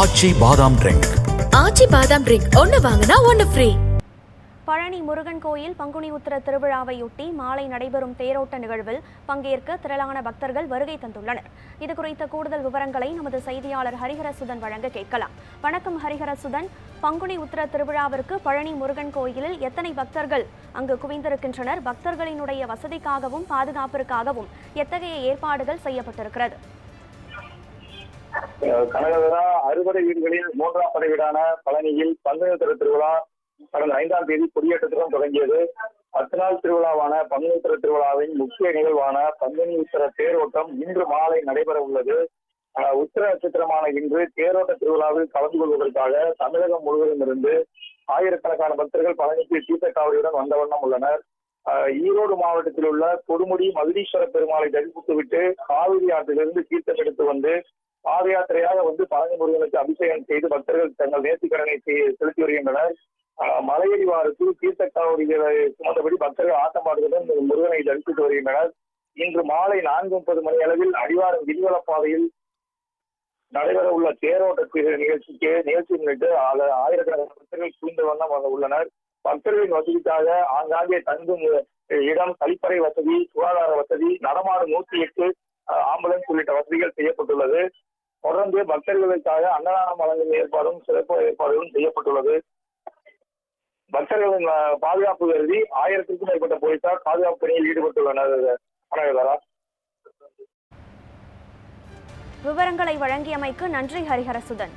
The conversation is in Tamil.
ஆச்சி பாதாம் ட்ரிங்க். ஆச்சி பாதாம் ட்ரிங்க் ஒன்னு வாங்கினா ஒன்னு ஃப்ரீ. பழனி முருகன் கோயில் பங்குனி உத்திர திருவிழாவையொட்டி மாலை நடைபெறும் தேரோட்ட நிகழ்வில் பங்கேற்க திரளான பக்தர்கள் வருகை தந்துள்ளனர். இது குறித்த கூடுதல் விவரங்களை நமது செய்தியாளர் ஹரிஹரசுதன் வழங்க கேட்கலாம். வணக்கம் ஹரிஹரசுதன். பங்குனி உத்திர திருவிழாவிற்கு பழனி முருகன் கோயிலில் எத்தனை பக்தர்கள் அங்கு குவிந்திருக்கின்றனர்? பக்தர்களினுடைய வசதிக்காகவும் பாதுகாப்பிற்காகவும் எத்தகைய ஏற்பாடுகள் செய்யப்பட்டிருக்கிறது? கனகதரா அறுபடை வீடுகளில் மூன்றாம் படை வீடான பழனியில் பங்குனி உத்திர திருவிழா கடந்த 5ஆம் தேதி கொடியேற்றத்துடன் தொடங்கியது. 10 நாள் திருவிழாவான பங்குனி உத்திர திருவிழாவின் முக்கிய நிகழ்வான பங்குனி உத்திர தேரோட்டம் இன்று மாலை நடைபெற உள்ளது. உத்திர நட்சத்திரமான இன்று தேரோட்ட திருவிழாவில் கலந்து கொள்வதற்காக தமிழகம் முழுவதும் இருந்து ஆயிரக்கணக்கான பக்தர்கள் பழனிக்கு தீர்த்தக்காவடியுடன் வந்த வண்ணம் உள்ளனர். ஈரோடு மாவட்டத்தில் உள்ள கொடுமுடி மதுரீஸ்வர பெருமாளை தரிசித்துவிட்டு காவிரி ஆற்றிலிருந்து தீர்த்தம் எடுத்து வந்து பாத யாத்திரையாக வந்து பழனி முருகனுக்கு அபிஷேகம் செய்து பக்தர்கள் தங்கள் நேர்த்திக்கடனை செலுத்தி வருகின்றனர். மலையடிவாரத்தில் தீர்த்தக்காவடிகளை சுமந்தபடி பக்தர்கள் ஆட்டப்பாடுகளுடன் முருகனை தரிசித்து வருகின்றனர். இன்று மாலை 4:30 மணி அளவில் அடிவாரம் கிரிவல பாதையில் நடைபெற உள்ள தேரோட்ட நிகழ்ச்சி முன்னிட்டு ஆயிரக்கணக்கான பக்தர்கள் குவிந்த வண்ணம் உள்ளனர். பக்தர்களின் வசதிக்காக ஆங்காங்கே தங்கும் இடம், கழிப்பறை வசதி, சுகாதார வசதி, நடமாடும் 108 ஆம்புலன்ஸ் உள்ளிட்ட வசதிகள் செய்யப்பட்டுள்ளது. தொடர்ந்து பக்தர்களுக்காக அன்னதானம் வழங்கும் ஏற்பாடும் சிறப்பு ஏற்பாடுகளும் செய்யப்பட்டுள்ளது. பக்தர்களின் பாதுகாப்பு கருதி 1000க்கும் மேற்பட்ட போலீசார் பாதுகாப்பு பணியில் ஈடுபட்டுள்ளனர். விவரங்களை வழங்கியமைக்கு நன்றி ஹரிஹரசுதன்.